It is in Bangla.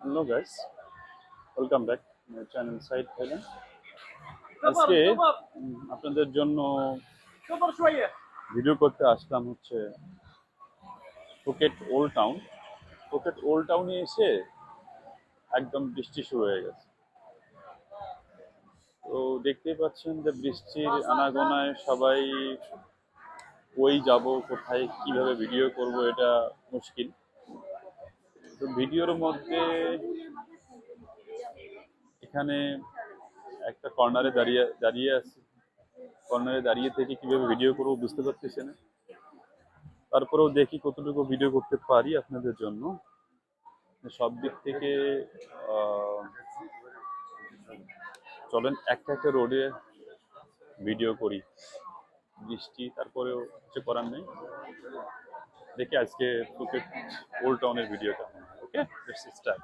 Hello guys, welcome back my channel side Thailand. আজকে আপনাদের জন্য ভিডিও করতে আসলাম হচ্ছে Phuket old town. Phuket old টাউনে এসে একদম বৃষ্টি শুরু হয়ে গেছে। তো দেখতেই পাচ্ছেন যে বৃষ্টির আনাগোনায় সবাই ওই যাব কোথায় কিভাবে ভিডিও করব এটা মুশকিল। তো ভিডিওর মধ্যে এখানে একটা কর্নারে দাঁড়িয়ে দাঁড়িয়ে আছি, কর্নারে দাঁড়িয়ে থেকে কিভাবে ভিডিও করবো বুঝতে পারতেছি না। তারপরেও দেখি কতটুকু ভিডিও করতে পারি আপনাদের জন্য। সব দিক থেকে আহ, চলেন একটা একটা রোডে ভিডিও করি। বৃষ্টি তারপরেও কিছু করার নেই। দেখি আজকে ফুকেট ওল্ড টাউনের ভিডিওটা। ওকে, লেটস স্টার্ট।